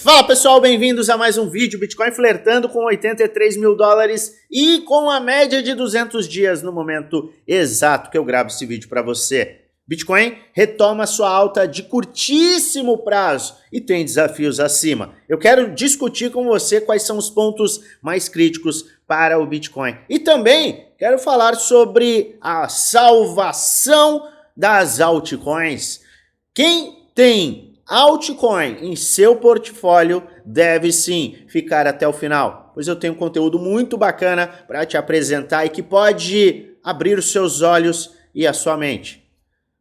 Fala pessoal, bem-vindos a mais um vídeo. Bitcoin flertando com 83 mil dólares e com a média de 200 dias no momento exato que eu gravo esse vídeo para você. Bitcoin retoma sua alta de curtíssimo prazo e tem desafios acima. Eu quero discutir com você quais são os pontos mais críticos para o Bitcoin. E também quero falar sobre a salvação das altcoins. Quem tem altcoin em seu portfólio deve sim ficar até o final, pois eu tenho conteúdo muito bacana para te apresentar e que pode abrir os seus olhos e a sua mente.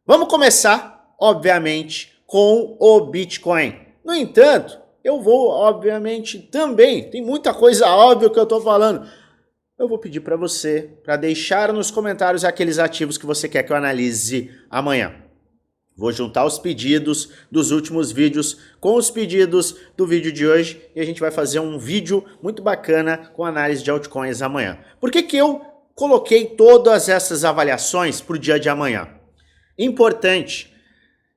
Vamos começar, obviamente, com o Bitcoin. No entanto, eu vou, obviamente, também, tem muita coisa óbvia que eu estou falando, eu vou pedir para você, para deixar nos comentários aqueles ativos que você quer que eu analise amanhã. Vou juntar os pedidos dos últimos vídeos com os pedidos do vídeo de hoje e a gente vai fazer um vídeo muito bacana com análise de altcoins amanhã. Por que eu coloquei todas essas avaliações para o dia de amanhã? Importante,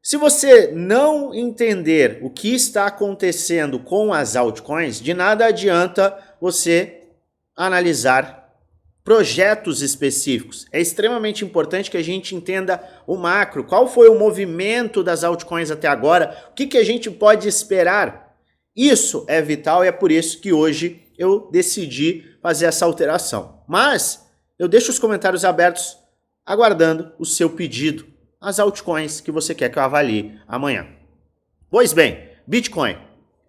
se você não entender o que está acontecendo com as altcoins, de nada adianta você analisar projetos específicos. É extremamente importante que a gente entenda o macro, qual foi o movimento das altcoins até agora, o que a gente pode esperar. Isso é vital e é por isso que hoje eu decidi fazer essa alteração. Mas eu deixo os comentários abertos aguardando o seu pedido, as altcoins que você quer que eu avalie amanhã. Pois bem, Bitcoin,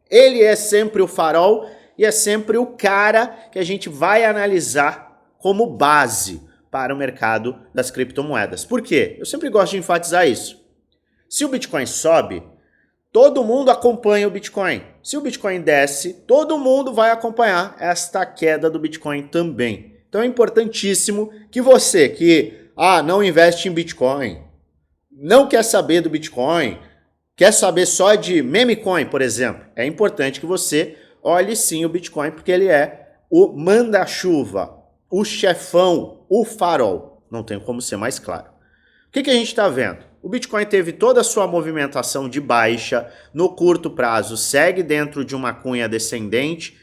ele é sempre o farol e é sempre o cara que a gente vai analisar como base para o mercado das criptomoedas. Por quê? Eu sempre gosto de enfatizar isso. Se o Bitcoin sobe, todo mundo acompanha o Bitcoin. Se o Bitcoin desce, todo mundo vai acompanhar esta queda do Bitcoin também. Então é importantíssimo que você que não investe em Bitcoin, não quer saber do Bitcoin, quer saber só de memecoin, por exemplo, é importante que você olhe sim o Bitcoin porque ele é o manda-chuva, o chefão, o farol. Não tem como ser mais claro. O que a gente está vendo? O Bitcoin teve toda a sua movimentação de baixa, no curto prazo segue dentro de uma cunha descendente,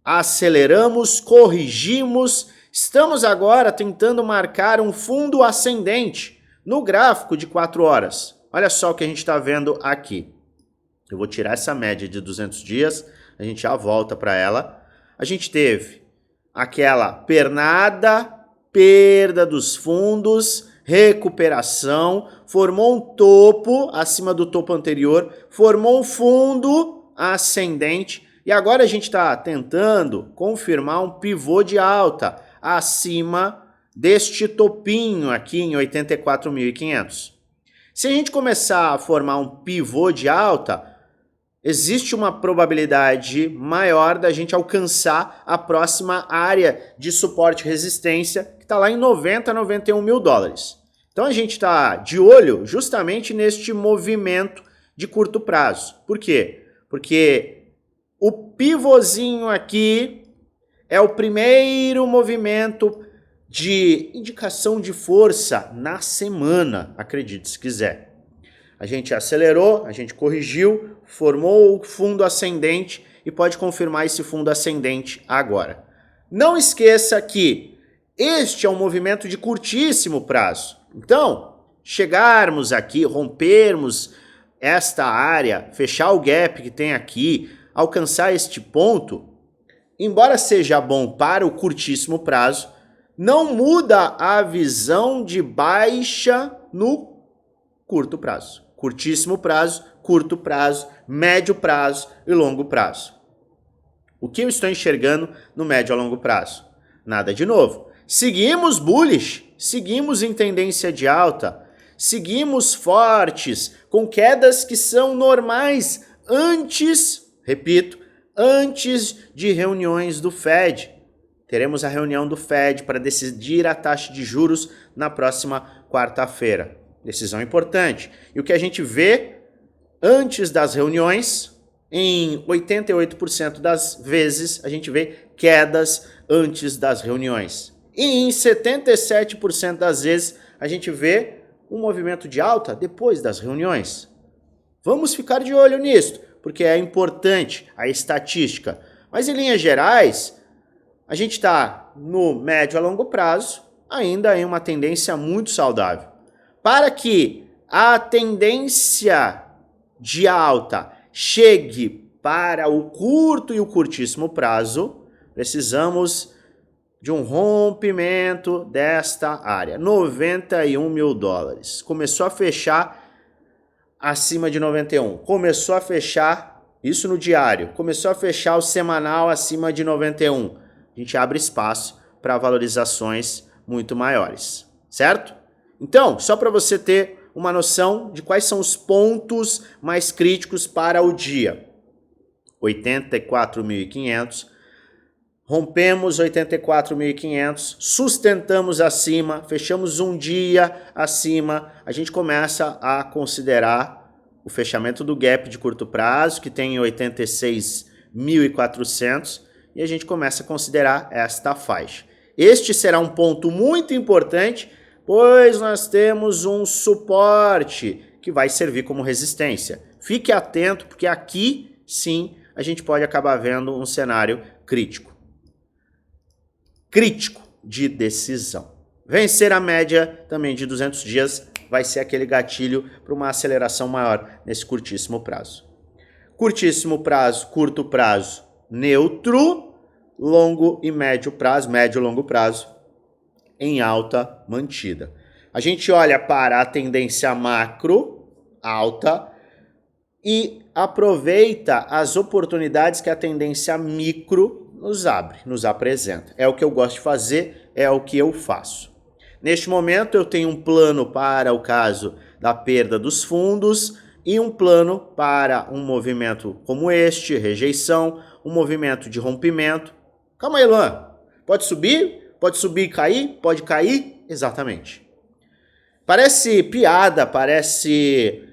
aceleramos, corrigimos, estamos agora tentando marcar um fundo ascendente no gráfico de 4 horas. Olha só o que a gente está vendo aqui. Eu vou tirar essa média de 200 dias, a gente já volta para ela. A gente teve aquela pernada, perda dos fundos, recuperação, formou um topo acima do topo anterior, formou um fundo ascendente e agora a gente está tentando confirmar um pivô de alta acima deste topinho aqui em 84.500. Se a gente começar a formar um pivô de alta, existe uma probabilidade maior da gente alcançar a próxima área de suporte e resistência, que está lá em 90 a 91 mil dólares. Então a gente está de olho justamente neste movimento de curto prazo. Por quê? Porque o pivôzinho aqui é o primeiro movimento de indicação de força na semana, acredite se quiser. A gente acelerou, a gente corrigiu, formou o fundo ascendente e pode confirmar esse fundo ascendente agora. Não esqueça que este é um movimento de curtíssimo prazo. Então, chegarmos aqui, rompermos esta área, fechar o gap que tem aqui, alcançar este ponto, embora seja bom para o curtíssimo prazo, não muda a visão de baixa no curto prazo. Curtíssimo prazo, curto prazo, médio prazo e longo prazo. O que eu estou enxergando no médio a longo prazo? Nada de novo. Seguimos bullish, seguimos em tendência de alta, seguimos fortes, com quedas que são normais antes, repito, antes de reuniões do Fed. Teremos a reunião do Fed para decidir a taxa de juros na próxima quarta-feira. Decisão importante. E o que a gente vê antes das reuniões, em 88% das vezes, a gente vê quedas antes das reuniões. E em 77% das vezes, a gente vê um movimento de alta depois das reuniões. Vamos ficar de olho nisso. porque é importante a estatística. Mas em linhas gerais, a gente está no médio a longo prazo, ainda em uma tendência muito saudável. Para que a tendência de alta chegue para o curto e o curtíssimo prazo, precisamos de um rompimento desta área. 91 mil dólares. Começou a fechar acima de 91. Começou a fechar, isso no diário, começou a fechar o semanal acima de 91. A gente abre espaço para valorizações muito maiores, certo? Então, só para você ter uma noção de quais são os pontos mais críticos para o dia. 84.500, rompemos 84.500, sustentamos acima, fechamos um dia acima, a gente começa a considerar o fechamento do gap de curto prazo, que tem 86.400, e a gente começa a considerar esta faixa. Este será um ponto muito importante, pois nós temos um suporte que vai servir como resistência. Fique atento, porque aqui sim a gente pode acabar vendo um cenário crítico de decisão. Vencer a média também de 200 dias vai ser aquele gatilho para uma aceleração maior nesse curtíssimo prazo. Curtíssimo prazo, curto prazo, neutro, longo e médio prazo, médio e longo prazo, em alta mantida. A gente olha para a tendência macro, alta, e aproveita as oportunidades que a tendência micro nos abre, nos apresenta. É o que eu gosto de fazer, é o que eu faço. Neste momento eu tenho um plano para o caso da perda dos fundos e um plano para um movimento como este, rejeição, um movimento de rompimento. Calma aí, Luan. Pode subir e cair? Pode cair? Exatamente. Parece piada, parece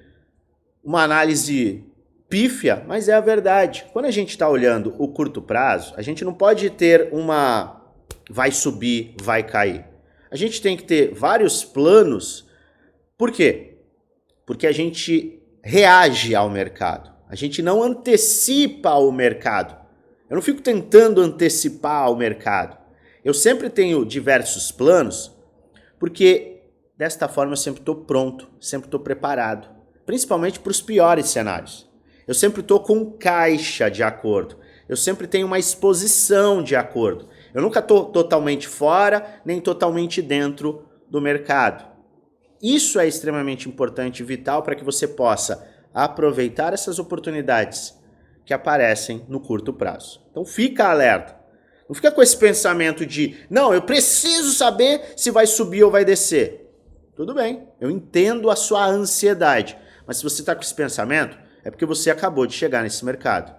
uma análise pífia, mas é a verdade. Quando a gente está olhando o curto prazo, a gente não pode ter uma vai subir, vai cair. A gente tem que ter vários planos. Por quê? Porque a gente reage ao mercado. A gente não antecipa o mercado. Eu não fico tentando antecipar o mercado. Eu sempre tenho diversos planos, porque desta forma eu sempre estou pronto, sempre estou preparado. Principalmente para os piores cenários. Eu sempre estou com caixa de acordo. Eu sempre tenho uma exposição de acordo. Eu nunca estou totalmente fora, nem totalmente dentro do mercado. Isso é extremamente importante e vital para que você possa aproveitar essas oportunidades que aparecem no curto prazo. Então fica alerta. Não fica com esse pensamento de, não, eu preciso saber se vai subir ou vai descer. Tudo bem, eu entendo a sua ansiedade. Mas se você está com esse pensamento, é porque você acabou de chegar nesse mercado.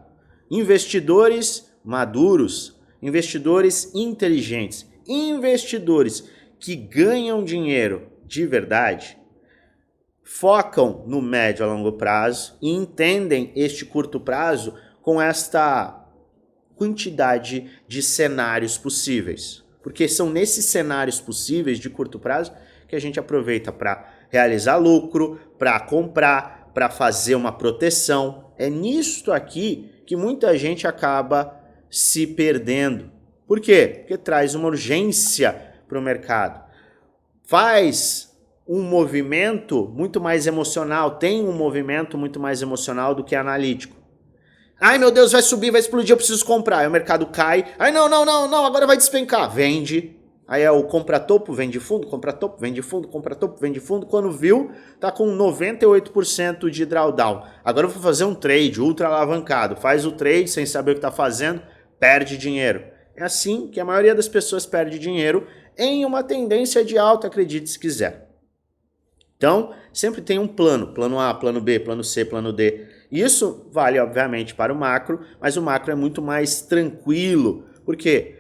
Investidores maduros, investidores inteligentes, investidores que ganham dinheiro de verdade, focam no médio a longo prazo e entendem este curto prazo com esta quantidade de cenários possíveis. Porque são nesses cenários possíveis de curto prazo que a gente aproveita para realizar lucro, para comprar, para fazer uma proteção. É nisto aqui que muita gente acaba se perdendo. Por quê? Porque traz uma urgência para o mercado. Faz um movimento muito mais emocional, tem um movimento muito mais emocional do que analítico. Ai meu Deus, vai subir, vai explodir, eu preciso comprar. Aí o mercado cai. Ai não, agora vai despencar. Vende. Aí é o compra topo, vende fundo, compra topo, vende fundo, compra topo, vende fundo. Quando viu, tá com 98% de drawdown. Agora eu vou fazer um trade ultra alavancado. Faz o trade sem saber o que tá fazendo, perde dinheiro. É assim que a maioria das pessoas perde dinheiro em uma tendência de alta, acredite se quiser. Então, sempre tem um plano. Plano A, plano B, plano C, plano D. Isso vale, obviamente, para o macro, mas o macro é muito mais tranquilo. Por quê?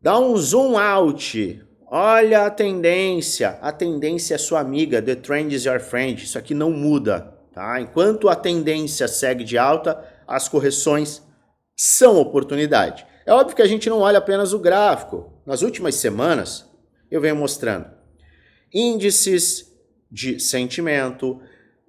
Dá um zoom out, olha a tendência é sua amiga, the trend is your friend, isso aqui não muda, tá? Enquanto a tendência segue de alta, as correções são oportunidade. É óbvio que a gente não olha apenas o gráfico. Nas últimas semanas, eu venho mostrando índices de sentimento,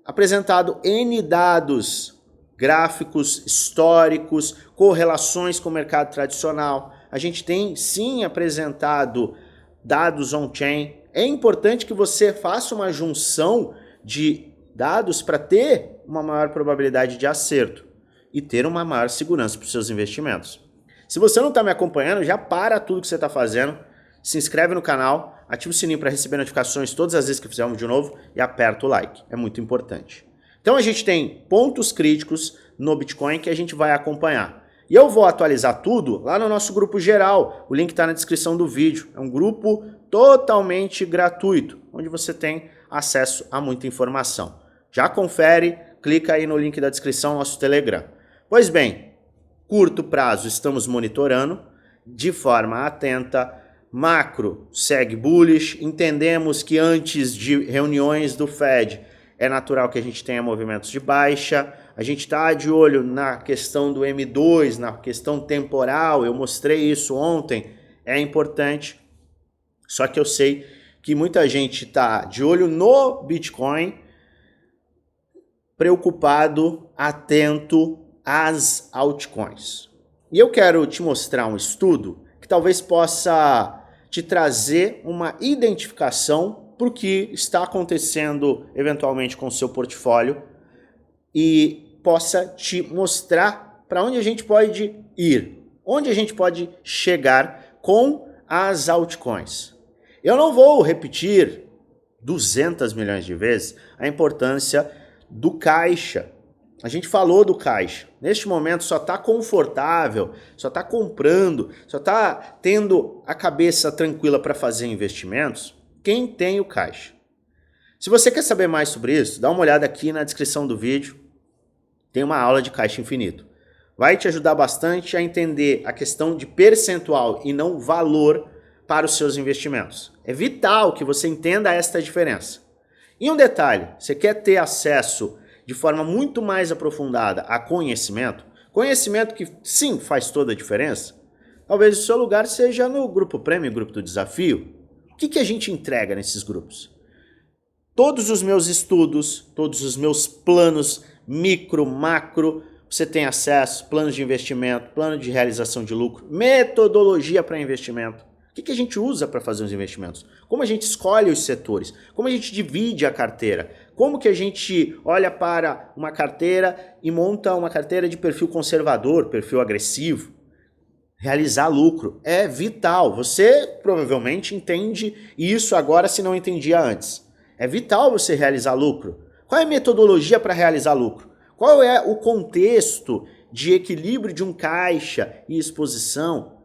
apresentado N dados gráficos históricos, correlações com o mercado tradicional. A gente tem sim apresentado dados on-chain. É importante que você faça uma junção de dados para ter uma maior probabilidade de acerto e ter uma maior segurança para os seus investimentos. Se você não está me acompanhando, já para tudo que você está fazendo, se inscreve no canal, ativa o sininho para receber notificações todas as vezes que fizer um vídeo novo e aperta o like, é muito importante. Então a gente tem pontos críticos no Bitcoin que a gente vai acompanhar. E eu vou atualizar tudo lá no nosso grupo geral, o link está na descrição do vídeo. É um grupo totalmente gratuito, onde você tem acesso a muita informação. Já confere, clica aí no link da descrição, nosso Telegram. Pois bem, curto prazo estamos monitorando de forma atenta. Macro segue bullish, entendemos que antes de reuniões do Fed é natural que a gente tenha movimentos de baixa. A gente está de olho na questão do M2, na questão temporal, eu mostrei isso ontem, é importante. Só que eu sei que muita gente está de olho no Bitcoin, preocupado, atento às altcoins. E eu quero te mostrar um estudo que talvez possa te trazer uma identificação para o que está acontecendo eventualmente com o seu portfólio e possa te mostrar para onde a gente pode ir, onde a gente pode chegar com as altcoins. Eu não vou repetir 200 milhões de vezes a importância do caixa. A gente falou do caixa. Neste momento só está confortável, só está comprando, só está tendo a cabeça tranquila para fazer investimentos quem tem o caixa. Se você quer saber mais sobre isso, dá uma olhada aqui na descrição do vídeo. Tem uma aula de caixa infinito. Vai te ajudar bastante a entender a questão de percentual e não valor para os seus investimentos. É vital que você entenda esta diferença. E um detalhe, você quer ter acesso de forma muito mais aprofundada a conhecimento, conhecimento que sim faz toda a diferença, talvez o seu lugar seja no grupo Prêmio, grupo do desafio. O que a gente entrega nesses grupos? Todos os meus estudos, todos os meus planos micro, macro, você tem acesso, planos de investimento, plano de realização de lucro, metodologia para investimento. O que a gente usa para fazer os investimentos? Como a gente escolhe os setores? Como a gente divide a carteira? Como que a gente olha para uma carteira e monta uma carteira de perfil conservador, perfil agressivo? Realizar lucro é vital. Você provavelmente entende isso agora se não entendia antes. É vital você realizar lucro. Qual é a metodologia para realizar lucro? Qual é o contexto de equilíbrio de um caixa e exposição?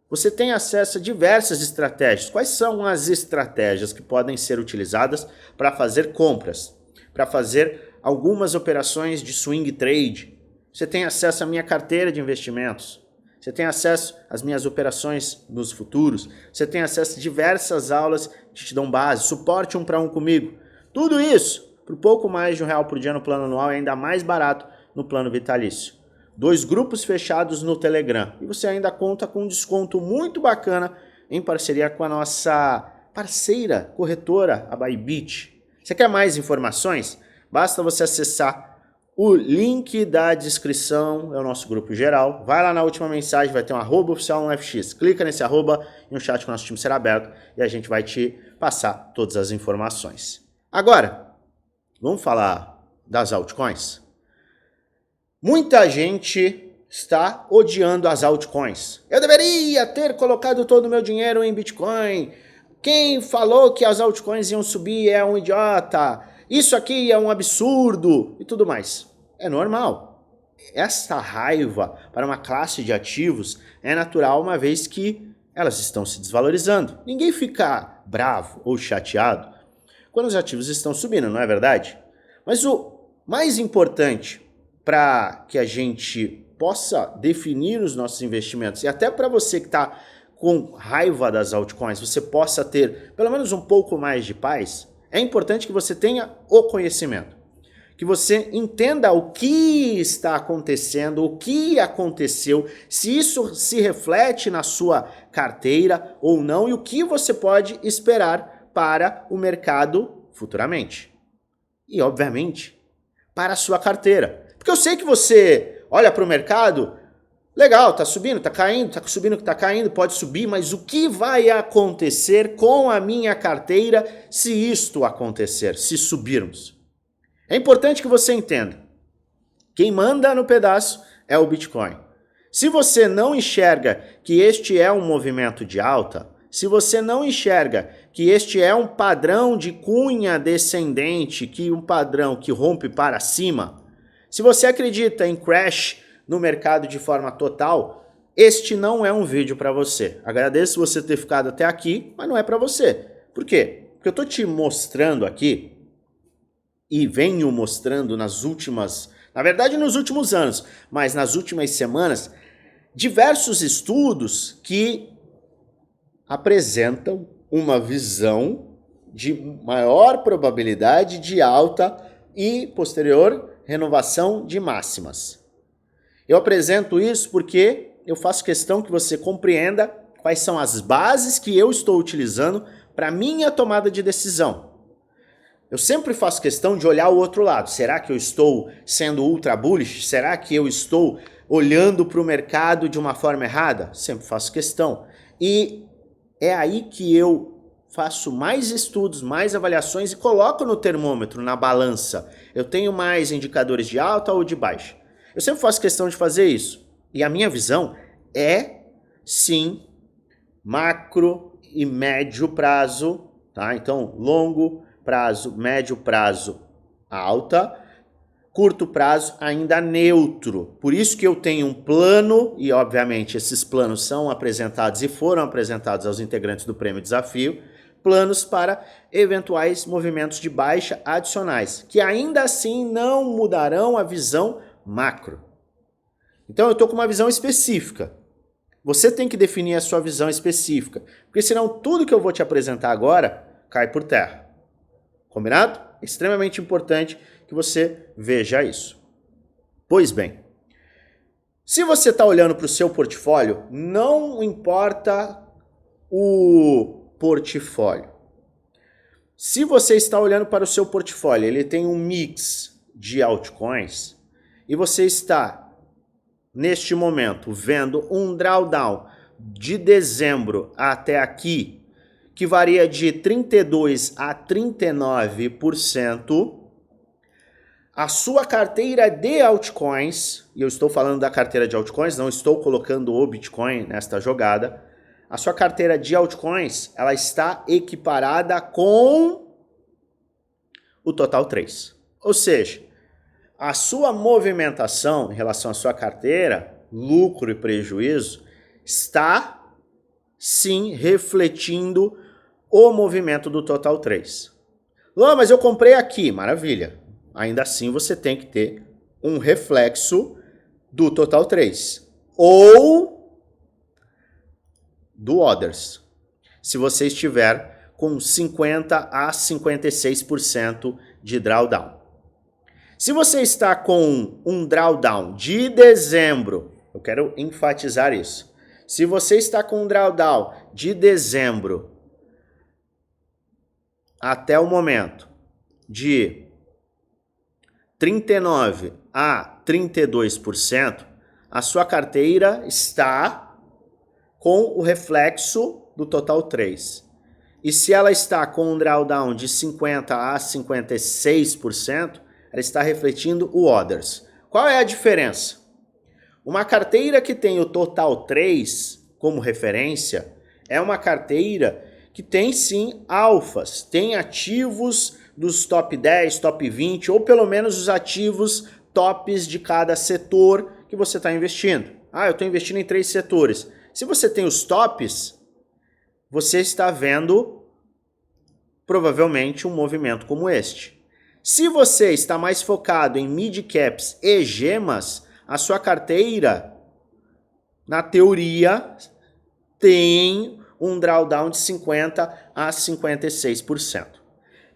Você tem acesso a diversas estratégias. Quais são as estratégias que podem ser utilizadas para fazer compras? Para fazer algumas operações de swing trade? Você tem acesso à minha carteira de investimentos. Você tem acesso às minhas operações nos futuros. Você tem acesso a diversas aulas que te dão base, suporte 1 para 1 comigo. Tudo isso por pouco mais de R$1 por dia no plano anual e ainda mais barato no plano vitalício. 2 grupos fechados no Telegram. E você ainda conta com um desconto muito bacana em parceria com a nossa parceira corretora, a Bybit. Você quer mais informações? Basta você acessar o link da descrição, é o nosso grupo geral. Vai lá na última mensagem, vai ter um @oficial no FX. Clica nesse arroba e um chat com o nosso time será aberto e a gente vai te passar todas as informações. Agora, vamos falar das altcoins? Muita gente está odiando as altcoins. Eu deveria ter colocado todo o meu dinheiro em Bitcoin. Quem falou que as altcoins iam subir é um idiota. Isso aqui é um absurdo e tudo mais. É normal. Essa raiva para uma classe de ativos é natural uma vez que elas estão se desvalorizando. Ninguém fica bravo ou chateado quando os ativos estão subindo, não é verdade? Mas o mais importante para que a gente possa definir os nossos investimentos e até para você que está com raiva das altcoins, você possa ter pelo menos um pouco mais de paz, é importante que você tenha o conhecimento, que você entenda o que está acontecendo, o que aconteceu, se isso se reflete na sua carteira ou não e o que você pode esperar para o mercado futuramente. E, obviamente, para a sua carteira. Porque eu sei que você olha para o mercado, legal, tá subindo, tá caindo, tá subindo, tá caindo, pode subir, mas o que vai acontecer com a minha carteira se isto acontecer, se subirmos? É importante que você entenda. Quem manda no pedaço é o Bitcoin. Se você não enxerga que este é um movimento de alta, se você não enxerga que este é um padrão de cunha descendente, que um padrão que rompe para cima, se você acredita em crash no mercado de forma total, este não é um vídeo para você. Agradeço você ter ficado até aqui, mas não é para você. Por quê? Porque eu estou te mostrando aqui, e venho mostrando nas últimas, na verdade nos últimos anos, mas nas últimas semanas, diversos estudos que apresentam uma visão de maior probabilidade de alta e posterior renovação de máximas. Eu apresento isso porque eu faço questão que você compreenda quais são as bases que eu estou utilizando para minha tomada de decisão. Eu sempre faço questão de olhar o outro lado. Será que eu estou sendo ultra bullish? Será que eu estou olhando para o mercado de uma forma errada? Sempre faço questão. E é aí que eu faço mais estudos, mais avaliações e coloco no termômetro, na balança. Eu tenho mais indicadores de alta ou de baixa. Eu sempre faço questão de fazer isso. E a minha visão é, sim, macro e médio prazo, tá? Então, longo prazo, médio prazo, alta, curto prazo ainda neutro. Por isso que eu tenho um plano, e obviamente esses planos são apresentados e foram apresentados aos integrantes do Prêmio Desafio, planos para eventuais movimentos de baixa adicionais, que ainda assim não mudarão a visão macro. Então eu estou com uma visão específica. Você tem que definir a sua visão específica, porque senão tudo que eu vou te apresentar agora cai por terra. Combinado? É extremamente importante que você veja isso. Pois bem, se você está olhando para o seu portfólio, não importa o portfólio. Se você está olhando para o seu portfólio, ele tem um mix de altcoins e você está, neste momento, vendo um drawdown de dezembro até aqui, que varia de 32% a 39%, a sua carteira de altcoins, e eu estou falando da carteira de altcoins, não estou colocando o Bitcoin nesta jogada, a sua carteira de altcoins, ela está equiparada com o Total 3. Ou seja, a sua movimentação em relação à sua carteira, lucro e prejuízo, está sim refletindo o movimento do Total 3. Mas eu comprei aqui, maravilha. Ainda assim você tem que ter um reflexo do Total 3 ou do Others, se você estiver com 50 a 56% de drawdown. Se você está com um drawdown de dezembro, eu quero enfatizar isso. Se você está com um drawdown de dezembro até o momento de 39% a 32%, a sua carteira está com o reflexo do Total 3. E se ela está com um drawdown de 50% a 56%, ela está refletindo o Others. Qual é a diferença? Uma carteira que tem o Total 3 como referência é uma carteira que tem sim alfas, tem ativos dos top 10, top 20, ou pelo menos os ativos tops de cada setor que você está investindo. Eu estou investindo em 3 setores. Se você tem os tops, você está vendo provavelmente um movimento como este. Se você está mais focado em mid caps e gemas, a sua carteira, na teoria, tem um drawdown de 50% a 56%.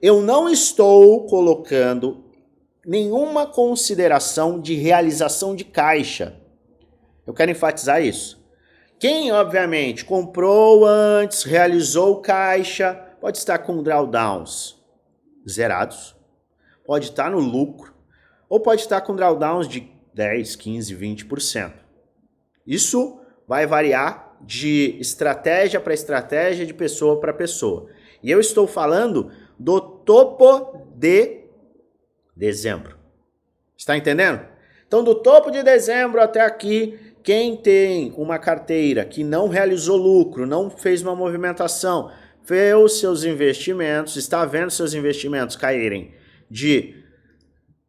Eu não estou colocando nenhuma consideração de realização de caixa. Eu quero enfatizar isso. Quem, obviamente, comprou antes, realizou caixa, pode estar com drawdowns zerados, pode estar no lucro, ou pode estar com drawdowns de 10, 15, 20%. Isso vai variar de estratégia para estratégia, de pessoa para pessoa. E eu estou falando do topo de dezembro. Está entendendo? Então, do topo de dezembro até aqui, quem tem uma carteira que não realizou lucro, não fez uma movimentação, vê os seus investimentos, está vendo seus investimentos caírem de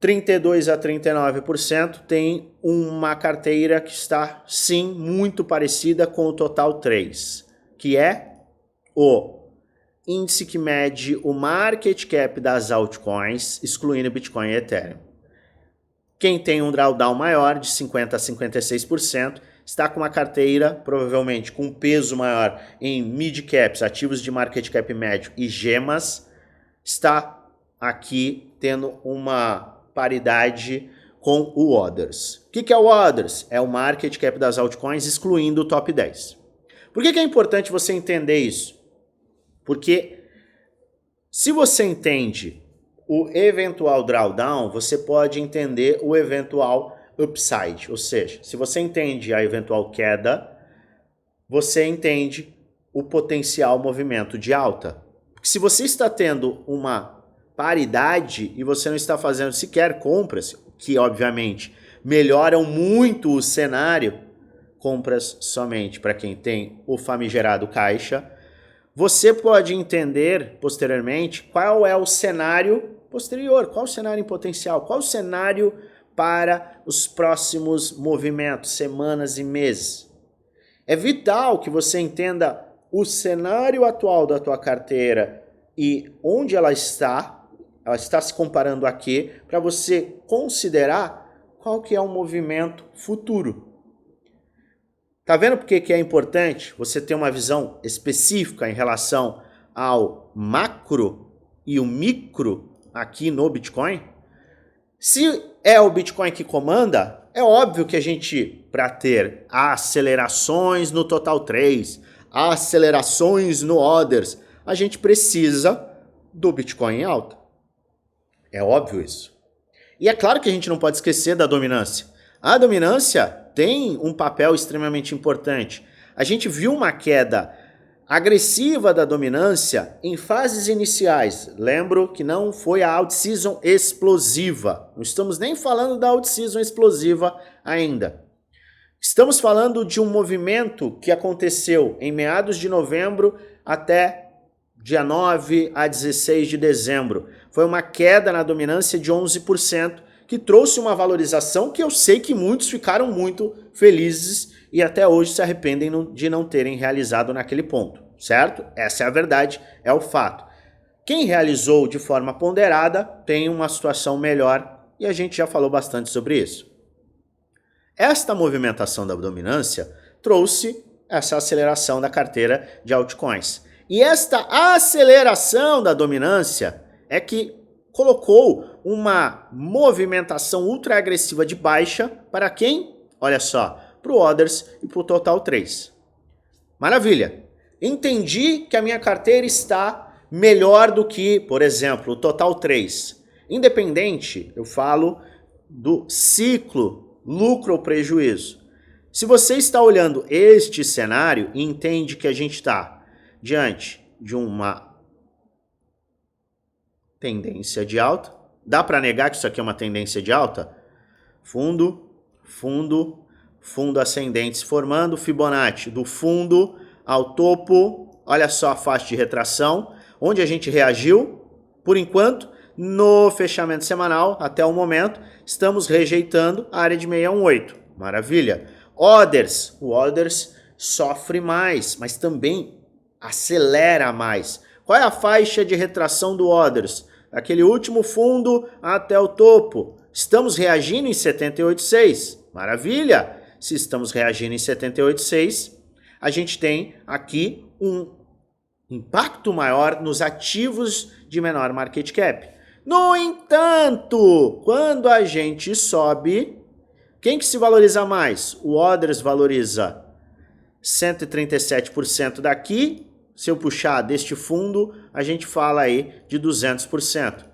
32% a 39%, tem uma carteira que está, sim, muito parecida com o Total 3, que é o índice que mede o market cap das altcoins, excluindo Bitcoin e Ethereum. Quem tem um drawdown maior, de 50% a 56%, está com uma carteira, provavelmente com um peso maior em mid-caps, ativos de market cap médio e gemas, está aqui tendo uma paridade com o Others. O que é o Others? É o market cap das altcoins, excluindo o top 10. Por que é importante você entender isso? Porque se você entende o eventual drawdown, você pode entender o eventual upside. Ou seja, se você entende a eventual queda, você entende o potencial movimento de alta. Porque se você está tendo uma paridade e você não está fazendo sequer compras, que obviamente melhoram muito o cenário, compras somente para quem tem o famigerado caixa, você pode entender posteriormente qual é o cenário posterior, qual o cenário em potencial, qual o cenário para os próximos movimentos, semanas e meses. É vital que você entenda o cenário atual da tua carteira e onde ela está se comparando a quê, para você considerar qual que é o movimento futuro. Tá vendo por que é importante você ter uma visão específica em relação ao macro e o micro aqui no Bitcoin? Se é o Bitcoin que comanda, é óbvio que a gente, para ter acelerações no Total 3, acelerações no Others, a gente precisa do Bitcoin em alta. É óbvio isso. E é claro que a gente não pode esquecer da dominância. A dominância tem um papel extremamente importante. A gente viu uma queda agressiva da dominância em fases iniciais. Lembro que não foi a out-season explosiva. Não estamos nem falando da out-season explosiva ainda. Estamos falando de um movimento que aconteceu em meados de novembro até dia 9 a 16 de dezembro. Foi uma queda na dominância de 11%, que trouxe uma valorização que eu sei que muitos ficaram muito felizes e até hoje se arrependem de não terem realizado naquele ponto, certo? Essa é a verdade, é o fato. Quem realizou de forma ponderada tem uma situação melhor e a gente já falou bastante sobre isso. Esta movimentação da dominância trouxe essa aceleração da carteira de altcoins. E esta aceleração da dominância é que colocou uma movimentação ultra agressiva de baixa para quem? Olha só, para o Others e para o Total 3. Maravilha! Entendi que a minha carteira está melhor do que, por exemplo, o Total 3. Independente, eu falo do ciclo lucro ou prejuízo. Se você está olhando este cenário e entende que a gente está diante de uma tendência de alta, dá para negar que isso aqui é uma tendência de alta? Fundo, fundo, fundo ascendente se formando, Fibonacci do fundo ao topo, olha só a faixa de retração, onde a gente reagiu, por enquanto, no fechamento semanal, até o momento, estamos rejeitando a área de 618, maravilha. Others, o Others sofre mais, mas também acelera mais. Qual é a faixa de retração do Others? Aquele último fundo até o topo. Estamos reagindo em 78,6. Maravilha! Se estamos reagindo em 78,6, a gente tem aqui um impacto maior nos ativos de menor market cap. No entanto, quando a gente sobe, quem que se valoriza mais? O Others valoriza 137% daqui. Se eu puxar deste fundo, a gente fala aí de 200%.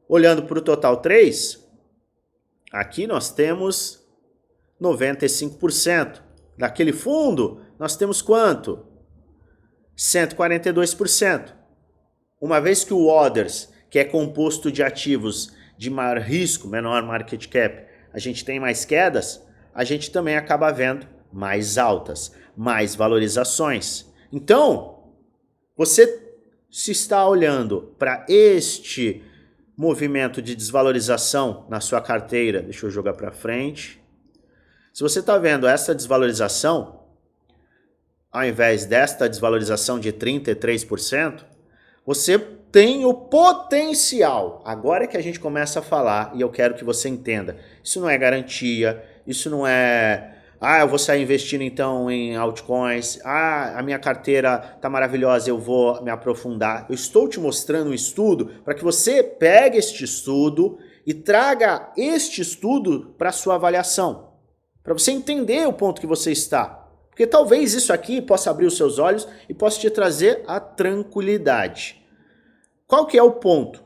Olhando para o Total 3, Aqui nós temos 95%. Daquele fundo, nós temos quanto? 142%. Uma vez que o Others, que é composto de ativos de maior risco, menor market cap, a gente tem mais quedas, a gente também acaba vendo mais altas, mais valorizações. Então, você se está olhando para este movimento de desvalorização na sua carteira, deixa eu jogar para frente. Se você está vendo essa desvalorização, ao invés desta desvalorização de 33%, você tem o potencial. Agora é que a gente começa a falar e eu quero que você entenda. Isso não é garantia, isso não é... eu vou sair investindo então em altcoins. A minha carteira tá maravilhosa, eu vou me aprofundar. Eu estou te mostrando um estudo para que você pegue este estudo e traga este estudo para sua avaliação. Para você entender o ponto que você está. Porque talvez isso aqui possa abrir os seus olhos e possa te trazer a tranquilidade. Qual que é o ponto?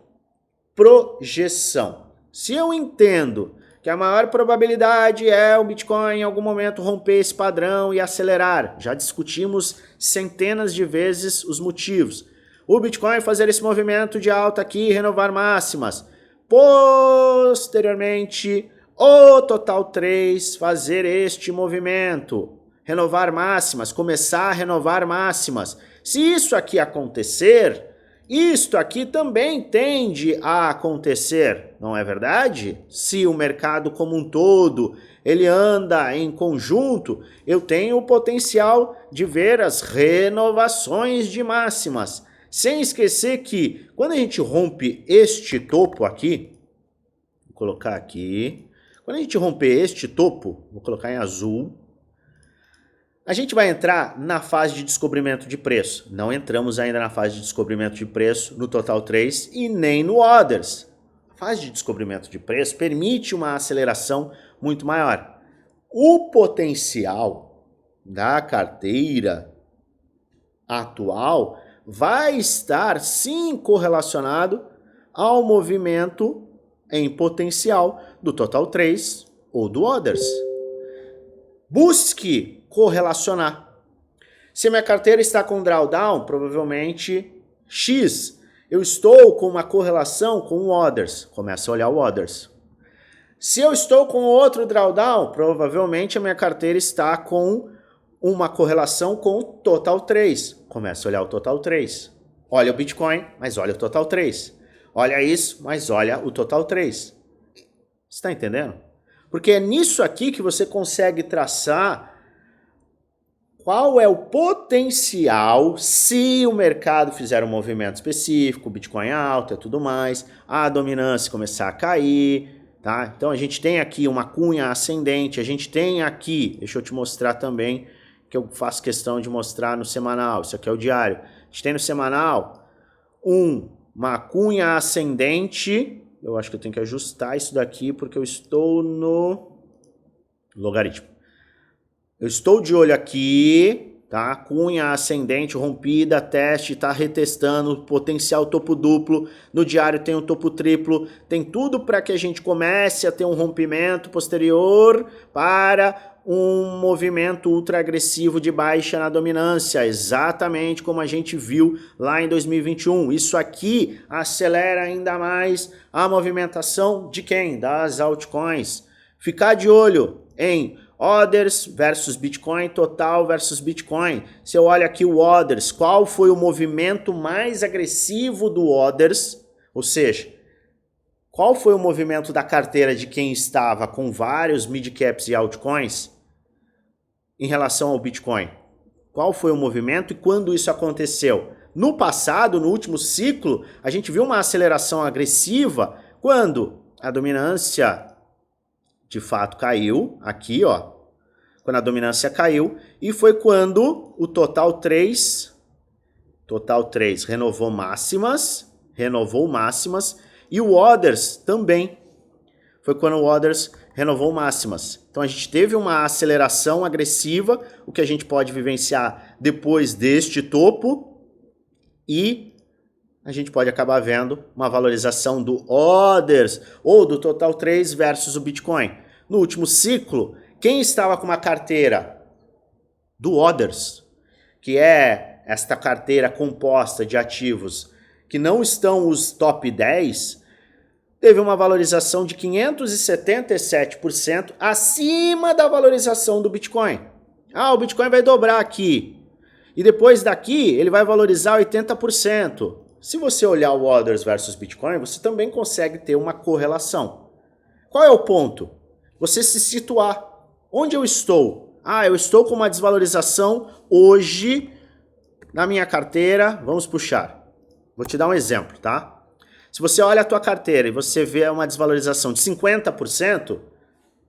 Projeção. Se eu entendo que a maior probabilidade é o Bitcoin em algum momento romper esse padrão e acelerar, já discutimos centenas de vezes os motivos. O Bitcoin fazer esse movimento de alta aqui, renovar máximas. Posteriormente, o Total 3 fazer este movimento, renovar máximas, começar a renovar máximas. Se isso aqui acontecer, isto aqui também tende a acontecer, não é verdade? Se o mercado como um todo, ele anda em conjunto, eu tenho o potencial de ver as renovações de máximas. Sem esquecer que quando a gente rompe este topo aqui, vou colocar aqui, quando a gente romper este topo, vou colocar em azul, a gente vai entrar na fase de descobrimento de preço. Não entramos ainda na fase de descobrimento de preço no Total 3 e nem no Others. A fase de descobrimento de preço permite uma aceleração muito maior. O potencial da carteira atual vai estar sim correlacionado ao movimento em potencial do Total 3 ou do Others. Busque correlacionar. Se a minha carteira está com drawdown, provavelmente X, eu estou com uma correlação com o Others. Começa a olhar o Others. Se eu estou com outro drawdown, provavelmente a minha carteira está com uma correlação com o Total 3. Começa a olhar o Total 3. Olha o Bitcoin, mas olha o Total 3. Olha isso, mas olha o Total 3. Você está entendendo? Porque é nisso aqui que você consegue traçar qual é o potencial se o mercado fizer um movimento específico, o Bitcoin alta e tudo mais, a dominância começar a cair, tá? Então a gente tem aqui uma cunha ascendente, a gente tem aqui, deixa eu te mostrar também, que eu faço questão de mostrar no semanal, isso aqui é o diário. A gente tem no semanal uma cunha ascendente, eu acho que eu tenho que ajustar isso daqui porque eu estou no logaritmo. Eu estou de olho aqui, tá? Cunha ascendente, rompida, teste, tá retestando, potencial topo duplo, no diário tem um topo triplo, tem tudo para que a gente comece a ter um rompimento posterior para um movimento ultra agressivo de baixa na dominância, exatamente como a gente viu lá em 2021. Isso aqui acelera ainda mais a movimentação de quem? Das altcoins. Ficar de olho em Others versus Bitcoin, Total versus Bitcoin. Se eu olho aqui o Others, qual foi o movimento mais agressivo do Others? Ou seja, qual foi o movimento da carteira de quem estava com vários mid-caps e altcoins em relação ao Bitcoin? Qual foi o movimento e quando isso aconteceu? No passado, no último ciclo, a gente viu uma aceleração agressiva quando a dominância de fato caiu, aqui ó, quando a dominância caiu, e foi quando o Total 3 renovou máximas, e o Others também, foi quando o Others renovou máximas. Então a gente teve uma aceleração agressiva, o que a gente pode vivenciar depois deste topo, e a gente pode acabar vendo uma valorização do Others ou do Total 3 versus o Bitcoin. No último ciclo, quem estava com uma carteira do Others, que é esta carteira composta de ativos que não estão os top 10, teve uma valorização de 577% acima da valorização do Bitcoin. O Bitcoin vai dobrar aqui. E depois daqui, ele vai valorizar 80%. Se você olhar o Others versus Bitcoin, você também consegue ter uma correlação. Qual é o ponto? Você se situar. Onde eu estou? Eu estou com uma desvalorização hoje na minha carteira. Vamos puxar. Vou te dar um exemplo, tá? Se você olha a tua carteira e você vê uma desvalorização de 50%,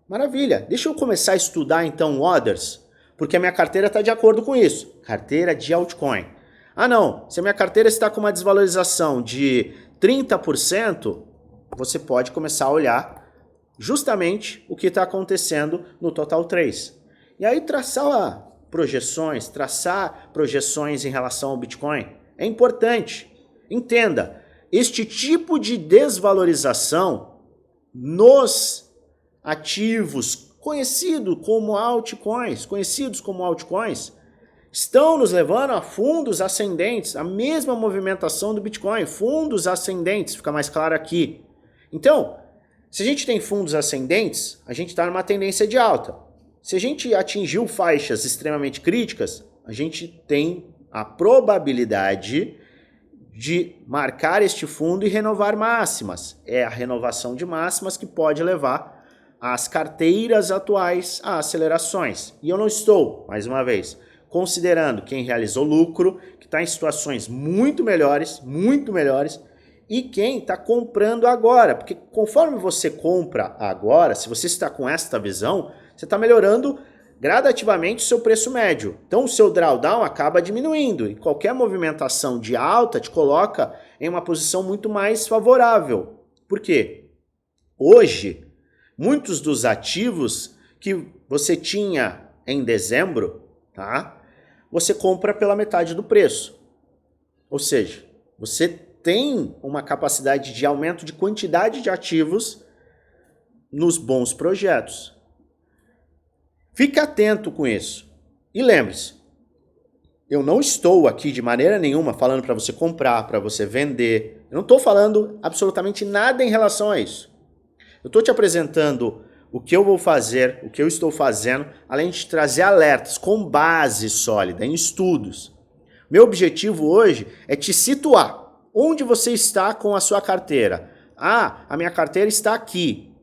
maravilha. Deixa eu começar a estudar então o Others, porque a minha carteira está de acordo com isso. Carteira de altcoin. Não, se a minha carteira está com uma desvalorização de 30%, você pode começar a olhar justamente o que está acontecendo no Total 3. E aí traçar projeções em relação ao Bitcoin é importante. Entenda, este tipo de desvalorização nos ativos conhecidos como altcoins, estão nos levando a fundos ascendentes, a mesma movimentação do Bitcoin, fundos ascendentes, fica mais claro aqui. Então, se a gente tem fundos ascendentes, a gente está numa tendência de alta. Se a gente atingiu faixas extremamente críticas, a gente tem a probabilidade de marcar este fundo e renovar máximas. É a renovação de máximas que pode levar as carteiras atuais a acelerações. E eu não estou, mais uma vez, considerando quem realizou lucro, que está em situações muito melhores, e quem está comprando agora. Porque conforme você compra agora, se você está com esta visão, você está melhorando gradativamente o seu preço médio. Então o seu drawdown acaba diminuindo e qualquer movimentação de alta te coloca em uma posição muito mais favorável. Por quê? Hoje, muitos dos ativos que você tinha em dezembro, tá? Você compra pela metade do preço. Ou seja, você tem uma capacidade de aumento de quantidade de ativos nos bons projetos. Fique atento com isso. E lembre-se, eu não estou aqui de maneira nenhuma falando para você comprar, para você vender. Eu não estou falando absolutamente nada em relação a isso. Eu estou te apresentando o que eu vou fazer, o que eu estou fazendo, além de trazer alertas com base sólida, em estudos. Meu objetivo hoje é te situar. Onde você está com a sua carteira? A minha carteira está aqui.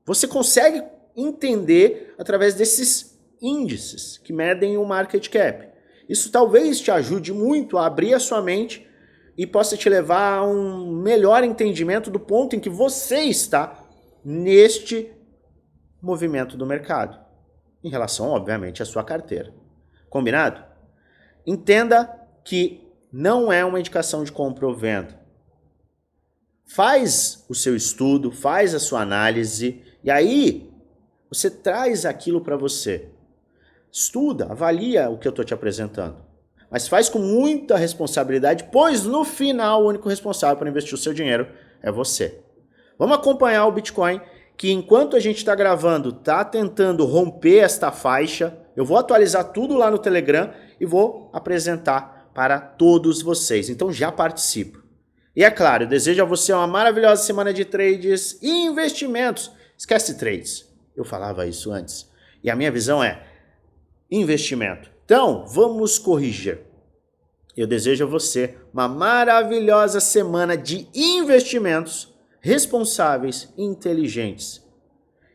Você consegue entender através desses índices que medem o market cap. Isso talvez te ajude muito a abrir a sua mente e possa te levar a um melhor entendimento do ponto em que você está neste movimento do mercado, em relação, obviamente, à sua carteira. Combinado? Entenda que não é uma indicação de compra ou venda. Faz o seu estudo, faz a sua análise e aí você traz aquilo para você. Estuda, avalia o que eu estou te apresentando. Mas faz com muita responsabilidade, pois no final o único responsável por investir o seu dinheiro é você. Vamos acompanhar o Bitcoin, que enquanto a gente está gravando, está tentando romper esta faixa. Eu vou atualizar tudo lá no Telegram e vou apresentar para todos vocês. Então já participa. E é claro, eu desejo a você uma maravilhosa semana de trades e investimentos. Esquece trades. Eu falava isso antes. E a minha visão é investimento. Então, vamos corrigir. Eu desejo a você uma maravilhosa semana de investimentos responsáveis e inteligentes,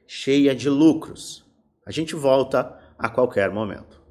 cheia de lucros. A gente volta a qualquer momento.